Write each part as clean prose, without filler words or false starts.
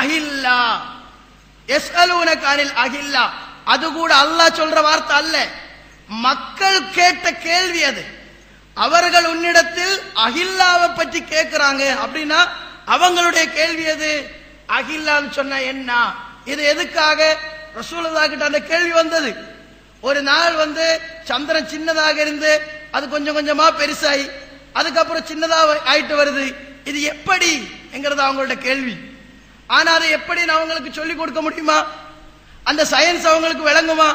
அஹில்லா, யஸ்அலூனக அனில் அஹில்லா. அது கூட அல்லாஹ் சொல்ற வார்த்தை அல்ல, மக்கள் கேட்ட கேள்வி அது. அவர்கள் உன்னிடத்தில் அஹில்லாவை பற்றி கேட்கிறாங்க அப்படின்னா அவங்களுடைய கேள்வி அது. அஹில்லான்னு சொன்ன என்ன, இது எதுக்காக ரசூலுல்லாஹ் கிட்ட அந்த கேள்வி வந்தது. ஒரு நாள் சந்திரன் சின்னதாக இருந்து அது கொஞ்சம் கொஞ்சமா பெருசாகி அதுக்கப்புறம் சின்னதாக ஆயிட்டு வருது. இது எப்படி என்கிறது அவங்களோட கேள்வி. ஆனா அதை எப்படி அவங்களுக்கு சொல்லிக் கொடுக்க முடியுமா? அந்த சயின்ஸ் அவங்களுக்கு விளங்குமா?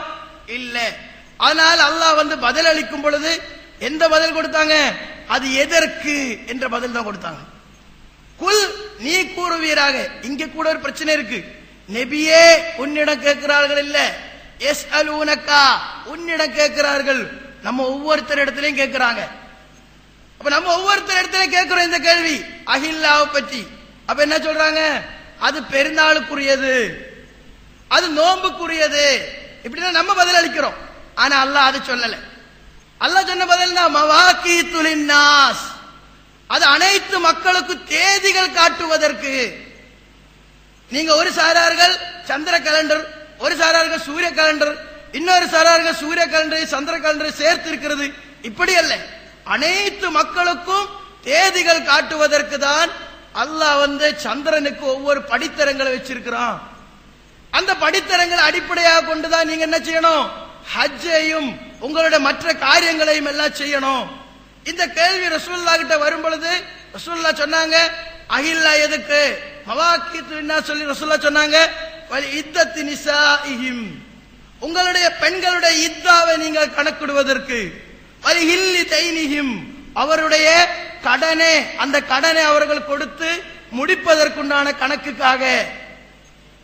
இல்ல. ஆனால் அல்லாஹ் பதில் அளிக்கும் பொழுது எந்த பதில் கொடுத்தாங்க? அது எதற்கு என்ற பதில் தான் கொடுத்தாங்க. குல், நீ கூறுவீராக. இங்க கூட ஒரு பிரச்சனை இருக்கு. நபியே உன்னிடம் கேட்கிறார்கள் இல்ல, யஸ்அலூனகா, உன்னிடம் கேட்கிறார்கள். நம்ம ஒவ்வொருத்தர் இடத்திலையும் கேட்கிறாங்க. அப்ப நம்ம ஒவ்வொருத்தர் இடத்திலையும் கேட்கிறோம் இந்த கேள்வி அஹில்லாவை பற்றி. அப்ப என்ன சொல்றாங்க? அது பெருநாளுக்குரியது, அது நோன்புக்குரியது, இப்படிதான் நம்ம பதில் அளிக்கிறோம். ஆனா அல்லாஹ் அது சொல்லல. அல்லாஹ் சொன்ன பதில் தான் மவாகீத்து லின்னாஸ், அது அனைத்து மக்களுக்கு தேதிகள் காட்டுவதற்கு. நீங்க ஒரு சாரார்கள் சந்திர கேலண்டர், ஒரு சாரார்கள் சூரிய கேலண்டர், இன்னொரு சாரார்கள் சூரிய கேலண்டரை சந்திர கேலண்டரை சேர்த்து இருக்கிறது. இப்படி அல்ல, அனைத்து மக்களுக்கும் தேதிகள் காட்டுவதற்கு தான் அல்லாஹ் சந்திரனுக்கு ஒவ்வொரு படித்தரங்களை வச்சிருக்கிறான். அந்த படித்தரங்களை அடிப்படையாக கொண்டுதான் நீங்க என்ன செய்யணும்? ஹஜ்ஜையும் உங்களுடைய மற்ற காரியங்களையும் எல்லாம் செய்யணும். இந்த கேள்வி ரசூலுல்லாஹ் கிட்ட வரும் பொழுது ரசூலுல்லாஹ் சொன்னாங்க அஹில்லா எதுக்கு, மவாக்கீத்துன்னா சொல்லி ரசூலுல்லாஹ் சொன்னாங்க வலி இத்தத்தி நிசாஇஹிம், உங்களுடைய பெண்களுடைய இத்தாவை நீங்கள் கணக்கிடுவதற்கு, வலி ஹில்லி தைனிஹிம், அவருடைய கடனை, அந்த கடனை அவர்கள் கொடுத்து முடிப்பதற்குண்டான கணக்குக்காக,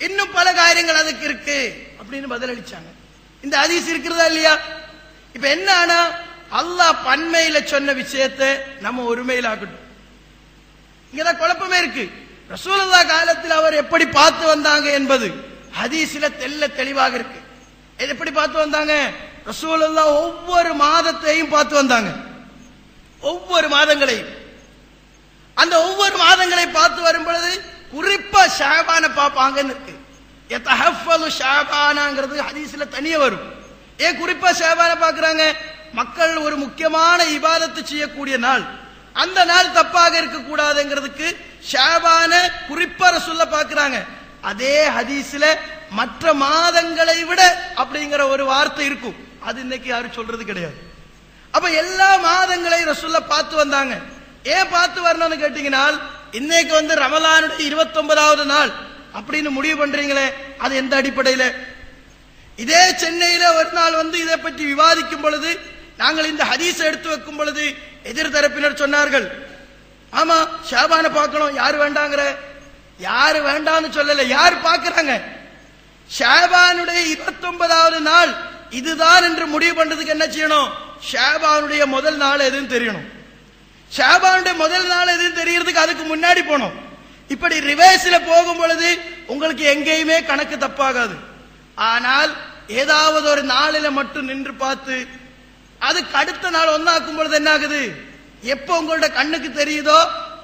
இன்னும் பல காரியங்கள் அதுக்கு இருக்கு அப்படின்னு பதிலளிச்சாங்க. இந்த ஹதீஸ் இருக்கிறதா இல்லையா? இப்ப என்ன ஆனா அல்லாஹ் பன்மையில சொன்ன விஷயத்தை நம்ம ஒருமையில் ஆக்கட்டும். இங்கதான் குழப்பமே இருக்கு. ரசூலுல்லாஹ் காலத்தில் அவர் எப்படி பார்த்து வந்தாங்க என்பது ஹதீஸ்ல தெளிவாக இருக்கு. எப்படி பார்த்து வந்தாங்க? ரசூலுல்லாஹ் ஒவ்வொரு மாதத்தையும் பார்த்து வந்தாங்க, ஒவ்வொரு மாதங்களையும். அந்த ஒவ்வொரு மாதங்களை பார்த்து வரும் பொழுது குறிப்பா ஷாபான பார்ப்பாங்கன்னு இருக்கு. யதஹஃபலு ஷாபானாங்கிறது ஹதீஸ்ல தனியே வரும். ஏன் குறிப்பா ஷாபான பார்க்கறாங்க? மக்கள் ஒரு முக்கியமான இபாதத்து செய்யக்கூடிய நாள், அந்த நாள் தப்பாக இருக்க கூடாதுங்கிறதுக்கு ஷாபான குறிப்பா ரசூலுல்லாஹ் பார்க்கறாங்க. அதே ஹதீஸ்ல மற்ற மாதங்களை விட அப்படிங்கிற ஒரு வார்த்தை இருக்கும். அது இன்னைக்கு யாரும் சொல்றது கிடையாது. அப்ப எல்லா மாதங்களையும் ரசூலுல்லாஹ் பார்த்து வந்தாங்க. ஏன் பார்த்து வரணும்னு கேட்டீங்கன்னா, இன்னைக்கு ரமலானுடைய 29வது நாள் அப்படின்னு முடிவு பண்றீங்களே, அது எந்த அடிப்படையில? இதே சென்னையில ஒரு நாள் இதை பற்றி விவாதிக்கும் பொழுது, நாங்கள் இந்த ஹதீஸ் எடுத்து வைக்கும் பொழுது எதிர்தரப்பினர் சொன்னார்கள், ஆமா ஷாபான பார்க்கணும், யாரு வேண்டாங்கிற? யாரு வேண்டாம்னு சொல்லல, யாரு பார்க்கறாங்க? ஷாபானுடைய 29வது நாள் இதுதான் என்று முடிவு பண்றதுக்கு என்ன செய்யணும்? ஷாபானுடைய முதல் நாள் எதுன்னு தெரியணும். ஷாபானுடைய முதல் நாள் எதுன்னு தெரியறதுக்கு அதுக்கு முன்னாடி போனோம். இப்படி ரிவர்ஸ்ல போகும் பொழுது உங்களுக்கு எங்கேயுமே கணக்கு தப்பாகாது. ஆனால் ஏதாவது ஒரு நாளில மட்டும் நின்று பார்த்து அதுக்கு அடுத்த நாள் ஒன்னாக்கும் பொழுது என்ன ஆகுது? எப்ப உங்களோட கண்ணுக்கு தெரியுதோ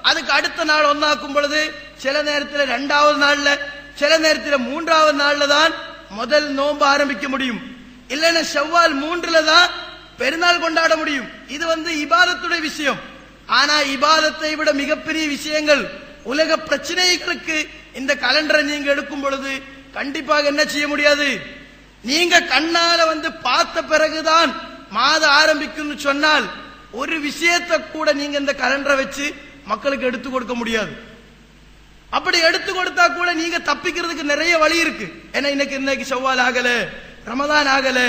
அதுக்கு அடுத்த நாள் ஒன்னாக்கும் பொழுது சில நேரத்தில் 2வது நாள்ல, சில நேரத்தில் 3வது நாள்ல தான் முதல் நோன்பு ஆரம்பிக்க முடியும். இல்லைன்னா ஷவ்வால் 3ல தான் பெருநாள் கொண்டாட முடியும். இது இபாதத்துடைய விஷயம். ஆனா இபாதத்தை விட மிகப்பெரிய விஷயங்கள், உலக பிரச்சனைகளுக்கு இந்த கலண்டரை நீங்க எடுக்கும் பொழுது கண்டிப்பாக என்ன செய்ய முடியாது? நீங்க கண்ணால பார்த்த பிறகுதான் மாதம் ஆரம்பிக்கும் சொன்னால் ஒரு விஷயத்தை கூட நீங்க இந்த கலண்டரை வச்சு மக்களுக்கு எடுத்து கொடுக்க முடியாது. அப்படி எடுத்து கொடுத்தா கூட நீங்க தப்பிக்கிறதுக்கு நிறைய வழி இருக்கு. ஏன்னா இன்னைக்கு ஷவ்வால் ஆகல, ரமதான் ஆகல,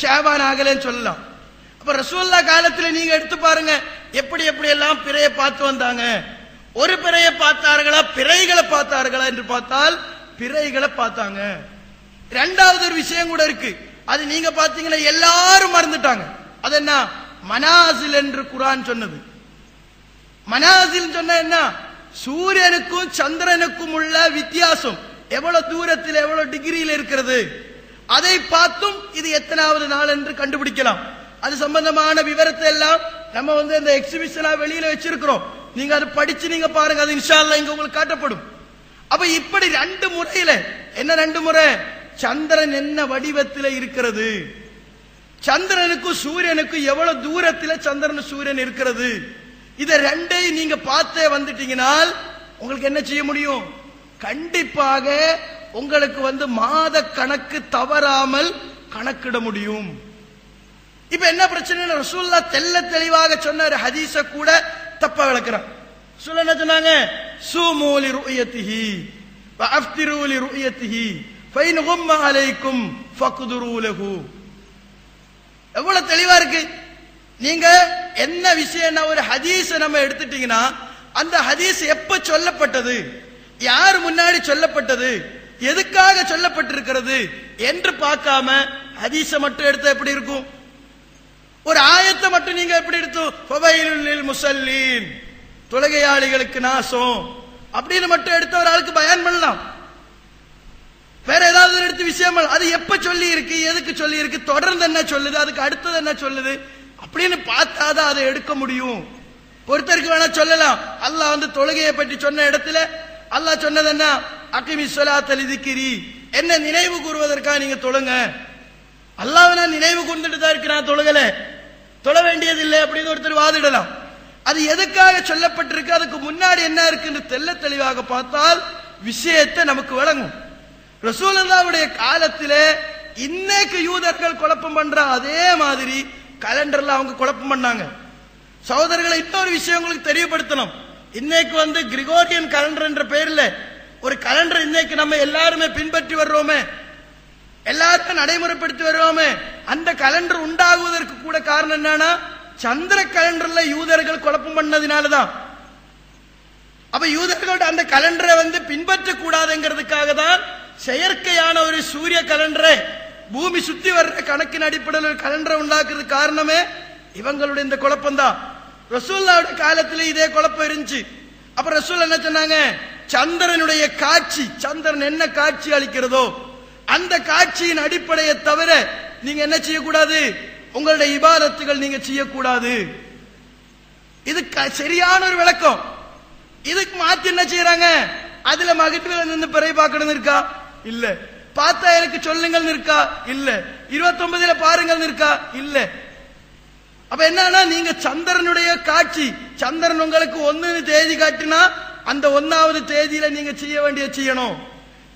ஷாபான் ஆகலன்னு சொல்லலாம். அப்ப ரசூலுல்லாஹ் காலத்துல நீங்க எடுத்து பாருங்க, எப்படி எப்படி எல்லாம் பிறையை பார்த்து வந்தாங்க. ஒரு பிறையை பார்த்தார்களா, பிறைகளை பார்த்தார்களா என்று பார்த்தால் பிறைகளை பார்த்தாங்க. 2வது ஒரு விஷயம் கூட இருக்கு, அது நீங்க பாத்தீங்கன்னா எல்லாரும் மறந்துட்டாங்க. அது என்ன? மனாசில் என்று குர்ஆன் சொன்னது. மனாசில் சொன்ன என்ன? சூரியனுக்கும் சந்திரனுக்கும் உள்ள வித்தியாசம் எவ்வளவு தூரத்தில், எவ்வளவு டிகிரியில் இருக்கிறது, அதை பார்த்தும் இது எத்தனாவது நாள் என்று கண்டுபிடிக்கலாம். அது சம்பந்தமான விவரத்தை எல்லாம் நம்ம இந்த எக்ஸிபிஷனா வெளியில வச்சிருக்கிறோம். நீங்க அதை படிச்சு நீங்க பாருங்க, அது இன்ஷா அல்லாஹ் இங்க உங்களுக்கு காட்டப்படும். அப்ப இப்படி ரெண்டு முறையில என்ன, ரெண்டு முறை சந்திரன் என்ன வடிவத்தில் இருக்கிறது, சந்திரனுக்கும் சூரியனுக்கும் எவ்வளவு தூரத்தில் சந்திரன் சூரியன் இருக்கிறது, இத ரெண்டையும் நீங்க பார்த்தே வந்துட்டீங்கனால் உங்களுக்கு என்ன செய்ய முடியும், கண்டிப்பாக உங்களுக்கு மாத கணக்கு தவறாமல் கணக்கிட முடியும். இப்ப என்ன பிரச்சனை, ரசூலுல்லாஹ் தெள்ள தெளிவாக சொன்ன ஹதீஸ கூட தப்பா விளக்குறாங்க. ரசூலுல்லாஹ் என்ன சொன்னாங்க, சூமூ லி ருயத்திஹி வ அஃப்திரு லி ருயத்திஹி ஃபைன் கும்ம அலைக்கும் ஃபக்துரு லஹு. எவ்வளவு தெளிவா இருக்கு. நீங்க என்ன விஷயம், ஒரு ஹதீஸ நம்ம எடுத்துட்டீங்கன்னா அந்த ஹதீஸ் எப்ப சொல்லப்பட்டது, யார் முன்னாடி சொல்லப்பட்டது, எதுக்காக சொல்லப்பட்டிருக்கிறது என்று பார்க்காம ஹதீஸ மட்டும் எடுத்தா எப்படி இருக்கும், ஒரு ஆயத்தை மட்டும் நீங்க எப்படி எடுத்து ஃபவைலுல் லில் முஸல்லீன் தொழுகையாளிகளுக்கு நாசம் அப்படின்னு மட்டும் எடுத்த ஒரு ஆளுக்கு பயான் பண்ணலாம். வேற ஏதாவது எடுத்து விஷயம் அது எப்ப சொல்லி இருக்கு, எதுக்கு சொல்லி இருக்கு, தொடர்ந்து என்ன சொல்லுது, அதுக்கு அடுத்தது என்ன சொல்லுது அப்படின்னு பார்த்தாதான் அதை எடுக்க முடியும். ஒருத்தருக்கு வேணா சொல்லலாம், அல்லாஹ் தொழுகையை பற்றி சொன்ன இடத்துல அல்லாஹ் சொன்னது என்ன, அகிமி ஸலாத்த லிதிக்ரி, என்ன நினைவு கூறுவதற்காக நீங்க தொழுங்க. அல்லாஹ் நான் நினைவு கூர்ந்துட்டு தான் இருக்கிறான், தொழுகல, தொழ வேண்டியது இல்லை அப்படின்னு ஒருத்தர் வாதிடலாம். அது எதுக்காக சொல்லப்பட்டிருக்கு, அதுக்கு முன்னாடி என்ன இருக்குன்னு தெள்ள தெளிவாக பார்த்தால் விஷயத்தை நமக்கு வழங்கும். ரசூலுல்லாஹ்வுடைய காலத்திலே இன்னைக்கு யூதர்கள் குழப்பம் பண்ற அதே மாதிரி கலண்டர்ல அவங்க குழப்பம் பண்ணாங்க. சகோதரர்களை, இன்னொரு விஷயம் உங்களுக்கு தெரியப்படுத்தணும். இன்னைக்கு கிரிகோரியன் கலண்டர் என்ற பெயர்ல ஒரு கலண்டர் இன்னைக்கு நம்ம எல்லாருமே பின்பற்றி வர்றோமே, எல்லாருமே நடைமுறைப்படுத்தி வருவோமே, அந்த கலண்டர் உண்டாகுவதற்கு கூட காரணம் என்னன்னா சந்திர கலண்டர்ல யூதர்கள் குழப்பம் பண்ணதுனாலதான். அப்ப யூதர்களோட அந்த கலண்டரை பின்பற்ற கூடாதுங்கிறதுக்காக தான் செயற்கையான ஒரு சூரிய கலண்டரை, பூமி சுத்தி வர்ற கணக்கின் அடிப்படையில் ஒரு கலண்டரை உண்டாக்குறது காரணமே இவங்களுடைய இந்த குழப்பம் தான். ரசூலுல்லாஹ்வுடைய காலத்துல இதே குழப்பம் இருந்துச்சு. அப்ப ரசூல் என்ன சொன்னாங்க, சந்திரனுடைய காட்சி, சந்திரன் என்ன காட்சி அளிக்கிறதோ அந்த காட்சியின் அடிப்படையை தவிர நீங்க என்ன செய்யக்கூடாது, உங்களுடைய இபாதத்துகள் நீங்க செய்யக்கூடாது. இது சரியான ஒரு விளக்கம். இதுக்கு மாத்தி என்ன செய்யறாங்க, அதுல மகிழ்ச்சியில நின்று பிறை பார்க்கணும் இருக்கா, இல்ல, பார்த்தா எனக்கு சொல்லுங்கள் இருக்கா, இல்ல, 29 பாருங்கள் இருக்கா, இல்ல. அப்ப என்னன்னா, நீங்க சந்திரனுடைய காட்சி, சந்திரன் உங்களுக்கு 1 தேதி காட்டினா அந்த 1வது தேதியில நீங்க செய்ய வேண்டிய செய்யணும்.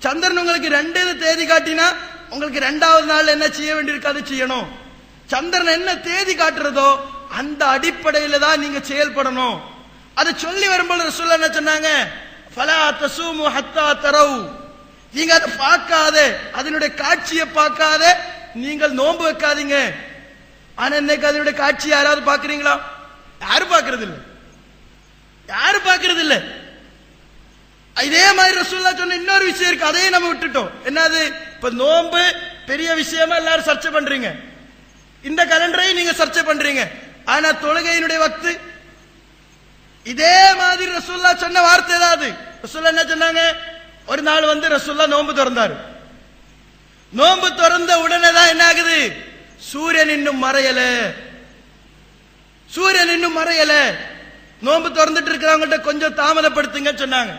சந்திரன் உங்களுக்கு 2 தேதி காட்டினா உங்களுக்கு 2வது நாள் என்ன செய்ய வேண்டியிருக்கு அதை செய்யணும். சந்திரன் என்ன தேதி காட்டுறதோ அந்த அடிப்படையில தான் நீங்க செயல்படணும். அதை சொல்லி வரும்போது ரசூலுல்லாஹ் என்ன சொன்னாங்க, ஃபலா தஸூமு ஹத்தா தரவு, நீங்க அதை பார்க்காத, அதனுடைய காட்சியை பார்க்காத நீங்கள் நோன்பு வைக்காதீங்க. ஆனா இன்னைக்கு அதனுடைய காட்சி யாராவது பாக்குறீங்களா, யாரும் பாக்குறது இல்ல, யாரும் பாக்குறது இல்ல. இதே மாதிரி ரசூலுல்லாஹ் சொன்ன இன்னொரு விஷயம் இருக்கு, அதையும் நம்ம விட்டுட்டோம். என்னது, இப்ப நோன்பு பெரிய விஷயமா எல்லாரும் சர்ச்சை பண்றீங்க, இந்த கலண்டரையும் நீங்க சர்ச்சை பண்றீங்க. ஆனா தொழுகையினுடைய வக்து இதே மாதிரி ரசூலுல்லாஹ் சொன்ன வார்த்தை ஏதாவது, ரசூலுல்லாஹ் என்ன சொன்னாங்க, ஒரு நாள் ரசூலுல்லாஹ் நோன்பு திறந்தாரு. நோன்பு திறந்த உடனே தான் என்ன ஆகுது, சூரியன் இன்னும் மறையல, சூரியன் இன்னும் மறையல. நோன்பு திறந்துட்டு இருக்கிறவங்கள்ட்ட கொஞ்சம் தாமதப்படுத்துங்க சொன்னாங்க.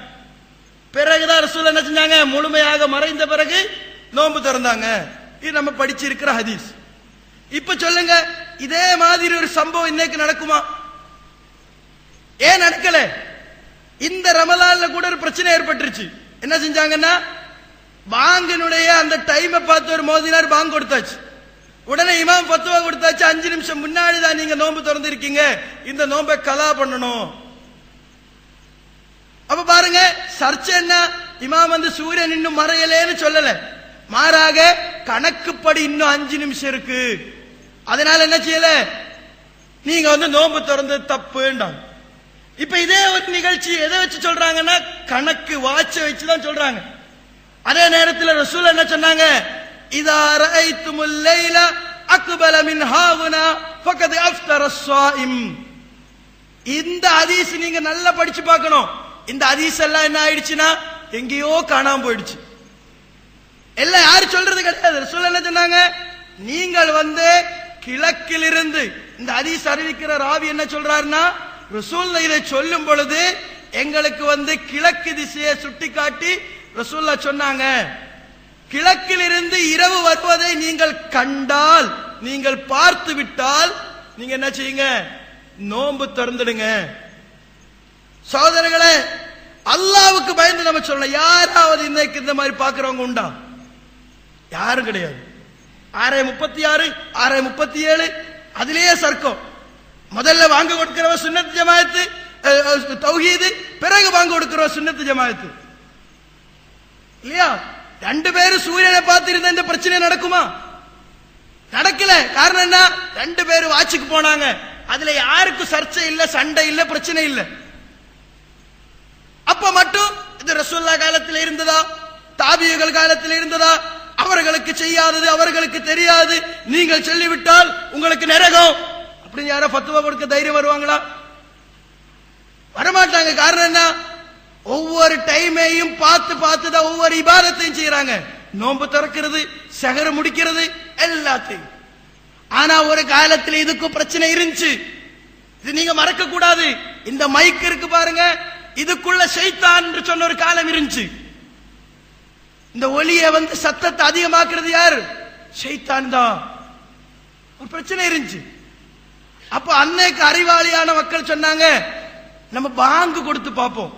பிறகுதான் ரசூலுல்லாஹ் என்ன செஞ்சாங்க, முழுமையாக மறைந்த பிறகு நோன்பு திறந்தாங்க. இது நம்ம படிச்சிருக்கிற ஹதீஸ். இப்ப சொல்லுங்க, இதே மாதிரி ஒரு சம்பவம் இன்னைக்கு நடக்குமா? ஏன் நடக்கல? இந்த ரமலான்ல கூட ஒரு பிரச்சனை ஏற்பட்டுருச்சு. என்ன செஞ்சாங்கன்னா, பாங்கினுடைய அந்த டைமை பார்த்து ஒரு மோதினார், பாங்க் கொடுத்தாச்சு. உடனே இமாம் ஃபத்வா கொடுத்தாச்சு, 5 நிமிஷம் முன்னாடி தான் நீங்க நோன்பு திறந்து இருக்கீங்க, இந்த நோன்பை கலா பண்ணணும். அப்ப பாருங்க, சர்ச்சை என்ன, இமாம் சூரியன் இன்னும் மறையலேன்னு சொல்லல, மாறாக கணக்குப்படி இன்னும் 5 நிமிஷம் இருக்கு, அதனால என்ன செய்யல, நீங்க நோன்பு திறந்து தப்புண்டாங்க. இப்ப இதே ஒரு நிகழ்ச்சி எதை வச்சு சொல்றாங்கன்னா, கணக்கு வாட்ச வச்சுதான் சொல்றாங்க. அதே நேரத்தில் ரசூல் என்ன சொன்னாங்க, இதா ரஐத்துமுல் லைல அக்பல மின் ஹாவுனா ஃபகத் அஃப்தர ஸாயிம். இந்த ஹதீஸ் நீங்க நல்லா படிச்சு பார்க்கணும். இந்த ஹதீஸ் எல்லாம் என்ன ஆயிடுச்சுன்னா எங்கேயோ காணாம போயிடுச்சு. எல்லாம் யாரு சொல்றது கிடையாது. ரசூல் என்ன சொன்னாங்க, நீங்கள் கிழக்கிலிருந்து, இந்த ஹதீஸ் அறிவிக்கிற ராவி என்ன சொல்றாருன்னா, ரசூல் இதை சொல்லும் பொழுது எங்களுக்கு கிழக்கு திசையை சுட்டி காட்டி ரசூலுல்லாஹ் சொன்னாங்க, கிழக்கில் இருந்து இரவு வருவதை நீங்கள் கண்டால், நீங்கள் பார்த்து விட்டால் நீங்க என்ன செய்யுங்க, நோன்பு திறந்துடுங்க. சகோதரர்களே, அல்லாஹ்வுக்கு பயந்து நம்ம சொல்லலாம். யாராவது இன்னைக்கு இந்த மாதிரி பாக்குறவங்க உண்டா? யாரும் கிடையாது. 6:36 6:37 அதிலேயே சர்க்கம். முதல்ல வாங்க கொடுக்கிறவ சுன்னத் ஜமாஅத்து தௌஹீது, பிறகு வாங்க கொடுக்கிறவ சுன்னத் ஜமாஅத்து இல்லையா? ரெண்டு பேரும் சூரியனை பார்த்து இருந்த இந்த பிரச்சனை நடக்குமா? நடக்கல. காரணம் என்ன? ரெண்டு பேரும் வாட்சுக்கு போனாங்க. அதுல யாருக்கும் சர்ச்சை இல்ல, சண்டை இல்ல, பிரச்சனை இல்ல. அப்ப மட்டும் இது ரசூலுல்லாஹ் காலத்தில் இருந்ததா, தாபியீகள் காலத்தில் இருந்ததா? அவர்களுக்கு செய்யாதது அவர்களுக்கு தெரியாது, நீங்கள் சொல்லிவிட்டால் உங்களுக்கு நரகம் அப்படின்னு யாரோ ஃபத்வா கொடுக்க தைரியம் வருவாங்களா? வரமாட்டாங்க. காரணம் என்ன? ஒவ்வொரு டைமையும் பார்த்து பார்த்து தான் ஒவ்வொரு இபாதத்தையும் செய்யறாங்க. நோன்பு திறக்கிறது, சஹர் முடிக்கிறது, எல்லாத்தையும். ஆனா ஒரு காலத்தில் இதுக்கும் பிரச்சனை இருந்துச்சு. இது நீங்க மறக்க கூடாது. இந்த மைக் இருக்கு பாருங்க, இதுக்குள்ள ஷைத்தான் என்று சொன்ன ஒரு காலம் இருந்துச்சு. இந்த ஒலியை சத்தத்தை அதிகமாக்குறது யாரு? ஷைத்தான் தான். ஒரு பிரச்சனை இருந்துச்சு. அப்ப அன்னைக்கு அறிவாளியான மக்கள் சொன்னாங்க, நம்ம பாங்கு கொடுத்து பார்ப்போம்.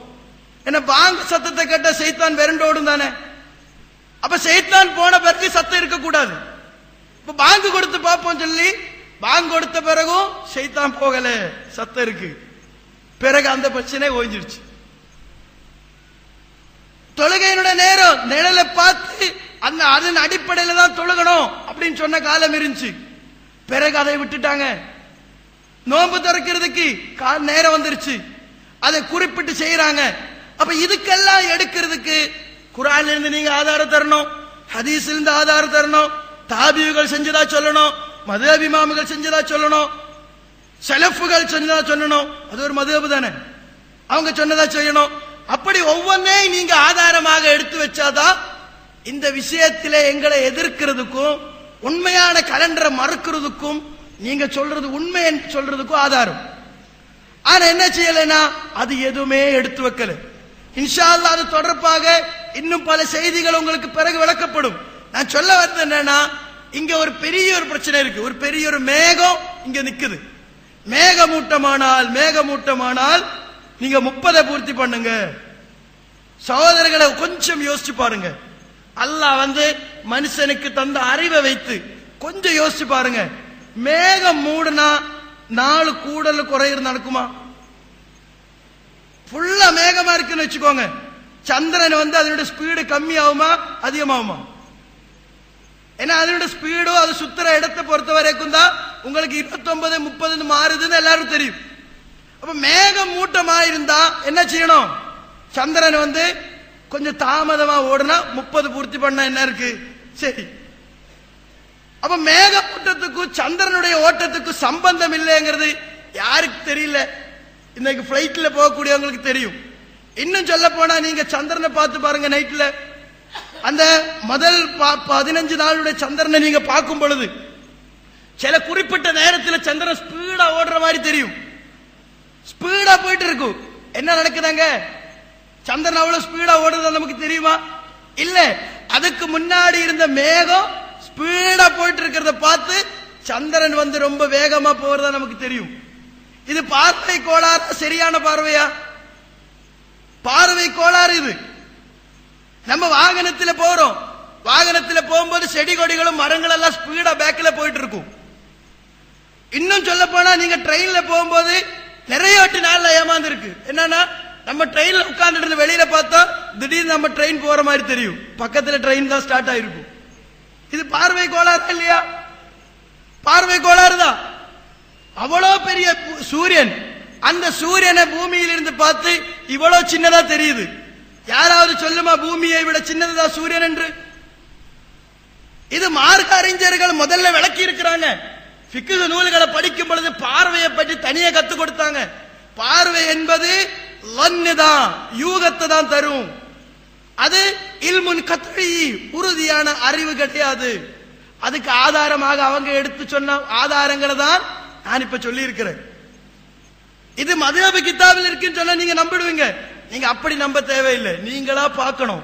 ஏன்னா பாங்கு சத்தத்தை கேட்ட ஷைத்தான் விரண்டோடும் தானே. அப்ப ஷைத்தான் போன பிறகு சத்தம் இருக்க கூடாது. இப்ப பாங்கு கொடுத்து பார்ப்போம் சொல்லி பாங்கு கொடுத்த பிறகும் ஷைத்தான் போகல, சத்தம் இருக்கு. பிறகு அந்த பிரச்சனை ஓய்ஞ்சிருச்சு. தொழுகையினுடைய நேரம் நிழலை பார்த்து அதன் அடிப்படையில தான் தொழுகணும் அப்படின்னு சொன்ன காலம் இருந்துச்சு. பிறகு அதை விட்டுட்டாங்க. நோன்பு திறக்கிறதுக்கு நேரம் வந்துருச்சு, அதை குறிப்பிட்டு செய்யறாங்க. அப்ப இதுக்கெல்லாம் எடுக்கிறதுக்கு குர்ஆன்ல இருந்து நீங்க ஆதாரம் தரணும், ஹதீஸ்ல இருந்து ஆதாரம் தரணும், தாபிகள் செஞ்சதா சொல்லணும், மதுஹப் இமாம்கள் செஞ்சதா சொல்லணும், ஸலஃபுகள் செஞ்சதா சொல்லணும். அது ஒரு மதுஹப் தானே, அவங்க சொன்னதா செய்யணும். அப்படி ஒவ்வொன்றையும் நீங்க ஆதாரமாக எடுத்து வச்சாதான் இந்த விஷயத்திலே எங்களை எதிர்க்கிறதுக்கும் உண்மையான கலண்டரை மறுக்கிறதுக்கும் நீங்க சொல்றது உண்மை என்று சொல்றதுக்கும் ஆதாரம். ஆனா என்ன செய்யலைன்னா அது எதுவுமே எடுத்து வைக்கல. இன்ஷா அல்லாஹ் அது தொடர்பாக இன்னும் பல செய்திகள் உங்களுக்கு பிறகு விளக்கப்படும். நான் சொல்ல வந்தது என்னன்னா, இங்க ஒரு பெரிய ஒரு பிரச்சனை இருக்கு. ஒரு பெரிய ஒரு மேகம் இங்க நிக்குது. மேகமூட்டமானால் நீங்க 30 பூர்த்தி பண்ணுங்க. சகோதரர்களை கொஞ்சம் யோசிச்சு பாருங்க. அல்லாஹ் மனுஷனுக்கு தந்த அறிவை வைத்து கொஞ்சம் யோசிச்சு பாருங்க. மேகம் மூடுனா 4 கூடல் குறையிறது நடக்குமா? ஃபுல்லா மேகமா இருக்குன்னு வச்சுக்கோங்க. சந்திரன் அதனுடைய ஸ்பீடு கம்மி ஆகுமா அதிகமாகுமா? ஏன்னா அதனுடைய ஸ்பீடோ அது சுத்துற இடத்தை பொறுத்த வரைக்கும் தான் உங்களுக்கு 29 30 மாறுதுன்னு எல்லாரும் தெரியும். அப்ப மேகம் மூட்டமா இருந்தா என்ன செய்யணும்? சந்திரன் கொஞ்சம் தாமதமா ஓடுனா 30 பூர்த்தி பண்ண என்ன இருக்கு? சரி. அப்ப மேகமூட்டத்துக்கும் சந்திரனுடைய ஓட்டத்துக்கும் சம்பந்தம் இல்லைங்கிறது யாருக்கு தெரியல? இன்னைக்கு பிளைட்ல போகக்கூடியவங்களுக்கு தெரியும். இன்னும் சொல்ல போனா நீங்க சந்திரனை பார்த்து பாருங்க. நைட்ல அந்த முதல் 15 நாளுடைய சந்திரனை நீங்க பார்க்கும் பொழுது சில குறிப்பிட்ட நேரத்தில் சந்திரன் ஸ்பீடா ஓடுற மாதிரி தெரியும். ஸ்பீடா போயிட்டு இருக்கும். என்ன நடக்குதாங்க? சந்திரன் அவ்வளவு ஸ்பீடா ஓடுறது நமக்கு தெரியுமா? இல்ல. அதுக்கு முன்னாடி இருந்த மேகம் ஸ்பீடா போயிட்டு இருக்கிறத பார்த்து சந்திரன் ரொம்ப வேகமா போறதா நமக்கு தெரியும். இது பார்வை கோளாறு, சரியான பார்வையா? பார்வை கோளாறு இது. நம்ம வாகனத்தில் போறோம். வாகனத்தில் போகும்போது செடி கொடிகளும் மரங்கள் எல்லாம் ஸ்பீடா பேக்ல போயிட்டு இருக்கும். இன்னும் சொல்ல போனா நீங்க ட்ரெயின்ல போகும்போது நிறைய நாள்ல ஏமாந்து இருக்கு. என்னன்னா நம்ம ட்ரெயின்ல உட்கார்ந்துட்டு வெளியில பார்த்தா திடீர்னு நம்ம ட்ரெயின் போற மாதிரி தெரியும். பக்கத்துல ட்ரெயின் தான் ஸ்டார்ட் ஆயிருக்கும். இது பார்வை கோளாறு இல்லையா? பார்வை கோளாறு தான். அவ்வளவு பெரிய சூரியன், அந்த சூரியனை பூமியில் இருந்து பார்த்து இவ்வளவு சின்னதா தெரியுது. யாராவது சொல்லுமா பூமியை விட சின்னதுதான் சூரியன் என்று? இது மார்க்க அறிஞர்கள் முதல்ல விளக்கி இருக்கிறாங்க. ஃபிக்ஹ் நூல்களை படிக்கும் பொழுது பார்வையை பற்றி தனியே கத்து கொடுத்தாங்க. பார்வை என்பது லன்னுதான், யூகத்தை தான் தரும். அது இல்முன் கத்இ, உறுதியான அறிவு கிடையாது. அதுக்கு ஆதாரமாக அவங்க எடுத்து சொன்ன ஆதாரங்களை தான் நான் இப்ப சொல்லி இருக்கிறேன். இது மதுஹப் கிதாபில் இருக்குன்னு சொன்னா நீங்க நம்பிடுவீங்க. நீங்க அப்படி நம்ப தேவையில்லை, நீங்களா பார்க்கணும்.